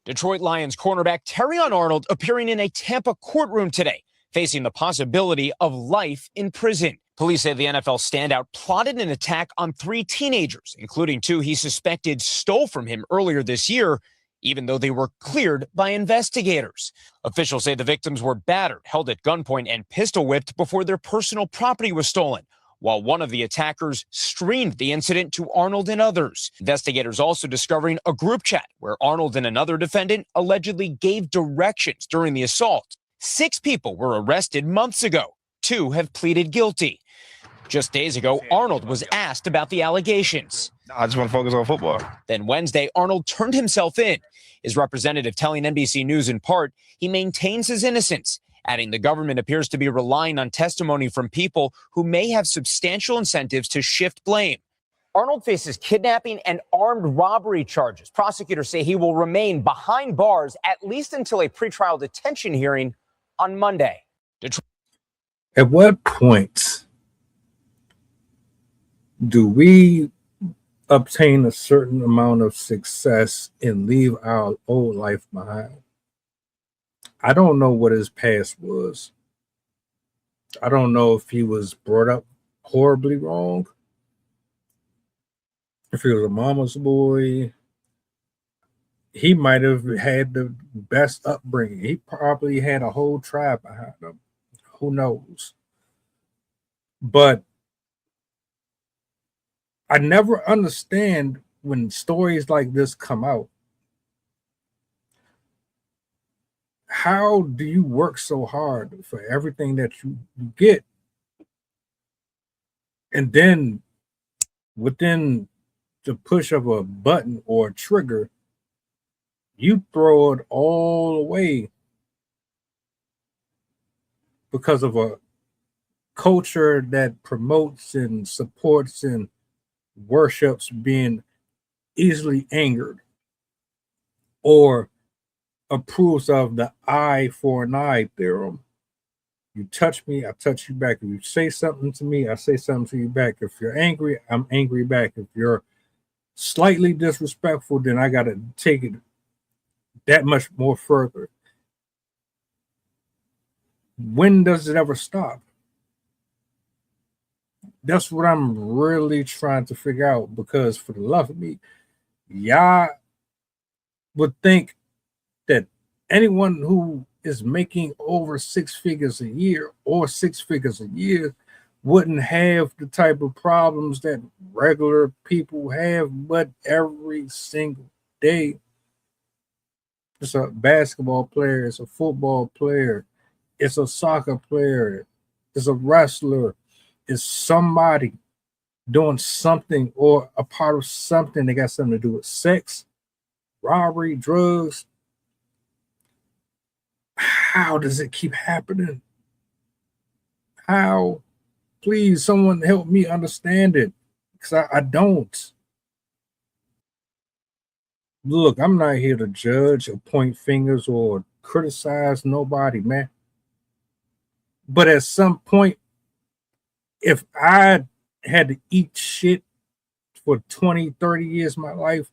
Detroit Lions cornerback Terrion Arnold appearing in a Tampa courtroom today, facing the possibility of life in prison. Police say the NFL standout plotted an attack on 3 teenagers, including 2 he suspected stole from him earlier this year, even though they were cleared by investigators. Officials say the victims were battered, held at gunpoint, and pistol whipped before their personal property was stolen, while one of the attackers streamed the incident to Arnold and others. Investigators also discovering a group chat where Arnold and another defendant allegedly gave directions during the assault. 6 people were arrested months ago. 2 have pleaded guilty. Just days ago, Arnold was asked about the allegations. I just want to focus on football. Then Wednesday, Arnold turned himself in. His representative telling NBC News in part he maintains his innocence, adding the government appears to be relying on testimony from people who may have substantial incentives to shift blame. Arnold faces kidnapping and armed robbery charges. Prosecutors say he will remain behind bars at least until a pretrial detention hearing on Monday. At what point do we obtain a certain amount of success and leave our old life behind? I don't know what his past was. I don't know if he was brought up horribly wrong, if he was a mama's boy. He might have had the best upbringing. He probably had a whole tribe behind him. Who knows? But I never understand when stories like this come out. How do you work so hard for everything that you get? And then within the push of a button or a trigger, you throw it all away because of a culture that promotes and supports and worships being easily angered, or approves of the eye for an eye theorem. You touch me, I touch you back. If you say something to me, I say something to you back. If you're angry, I'm angry back. If you're slightly disrespectful, then I got to take it that much more further. When does it ever stop? That's what I'm really trying to figure out, because for the love of me, y'all would think that anyone who is making over 6 figures a year or 6 figures a year wouldn't have the type of problems that regular people have, but every single day. It's a basketball player, it's a football player, it's a soccer player, it's a wrestler, it's somebody doing something or a part of something that got something to do with sex, robbery, drugs. How does it keep happening? How? Please, someone help me understand it, because I don't. Look, I'm not here to judge or point fingers or criticize nobody, man. But at some point, if I had to eat shit for 20, 30 years of my life,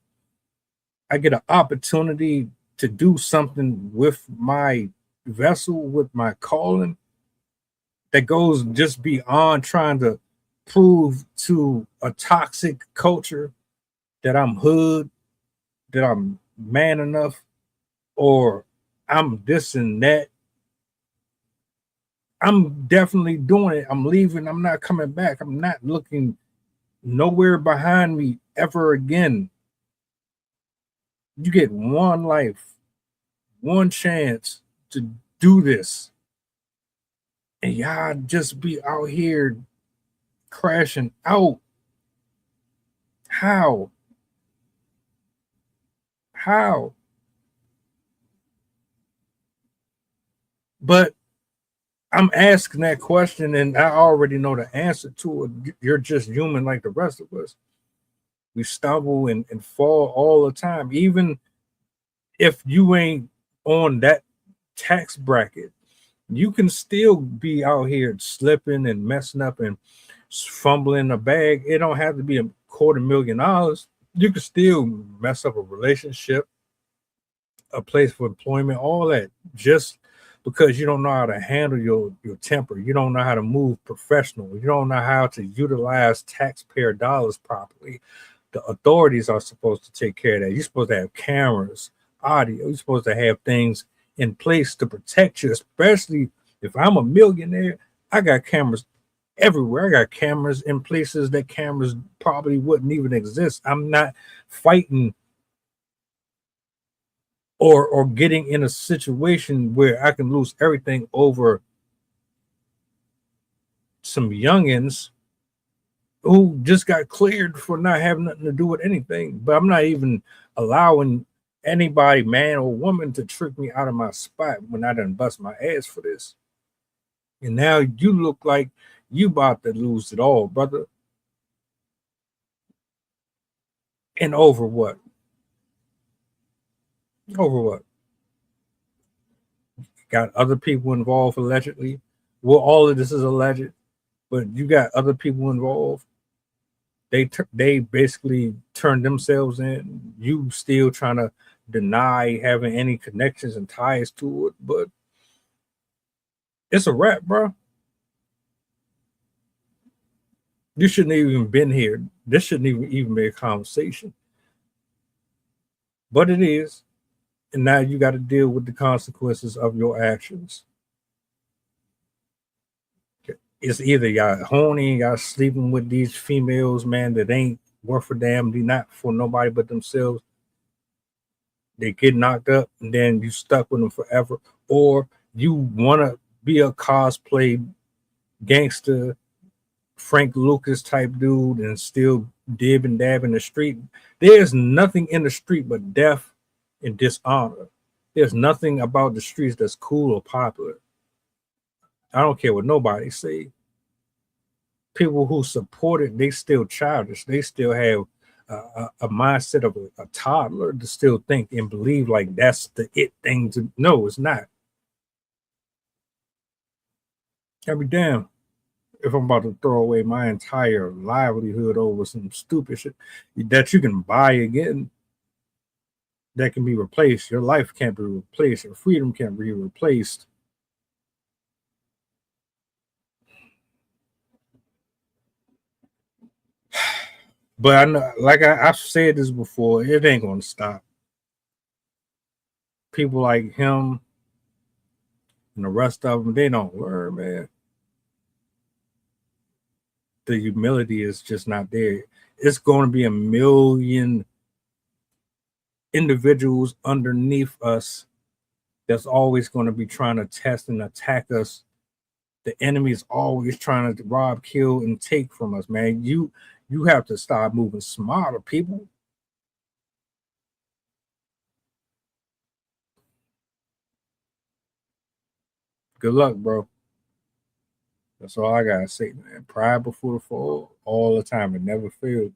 I get an opportunity to do something with my vessel, with my calling, that goes just beyond trying to prove to a toxic culture that I'm hood, that I'm man enough, or I'm this and that. I'm definitely doing it. I'm leaving. I'm not coming back. I'm not looking nowhere behind me ever again. You get one life, one chance to do this, and y'all just be out here crashing out. How? But I'm asking that question, and I already know the answer to it. You're just human like the rest of us. We stumble and fall all the time. Even if you ain't on that tax bracket, you can still be out here slipping and messing up and fumbling a bag. It don't have to be $250,000. You can still mess up a relationship, a place for employment, all that, just because you don't know how to handle your temper. You don't know how to move professional. You don't know how to utilize taxpayer dollars properly. The authorities are supposed to take care of that. You're supposed to have cameras, audio. You're supposed to have things in place to protect you, especially if I'm a millionaire. I got cameras everywhere. I got cameras in places that cameras probably wouldn't even exist. I'm not fighting or getting in a situation where I can lose everything over some youngins who just got cleared for not having nothing to do with anything. But I'm not even allowing anybody, man or woman, to trick me out of my spot when I done bust my ass for this. And now you look like you about to lose it all, brother. And over what? Over what? Got other people involved allegedly. Well, all of this is alleged, but you got other people involved. They basically turned themselves in. You still trying to deny having any connections and ties to it, but it's a wrap, bro. You shouldn't have even been here. This shouldn't even be a conversation, but it is. And now you got to deal with the consequences of your actions. It's either y'all horny, y'all sleeping with these females, man, that ain't worth a damn. They not for nobody but themselves. They get knocked up and then you stuck with them forever. Or you want to be a cosplay gangster, Frank Lucas type dude and still dib and dab in the street. There's nothing in the street but death and dishonor. There's nothing about the streets that's cool or popular. I don't care what nobody say. People who support it, they still childish. They still have a mindset of a toddler to still think and believe like that's the it thing to. No, it's not. I'll be damned if I'm about to throw away my entire livelihood over some stupid shit that you can buy again, that can be replaced. Your life can't be replaced. Your freedom can't be replaced. But I know, like I've said this before, it ain't gonna stop. People like him and the rest of them, they don't learn, man. The humility is just not there. It's going to be a million individuals underneath us that's always going to be trying to test and attack us. The enemy is always trying to rob, kill, and take from us, man. You have to start moving smarter, people. Good luck, bro. That's all I gotta say, man. Pride before the fall, all the time. It never failed.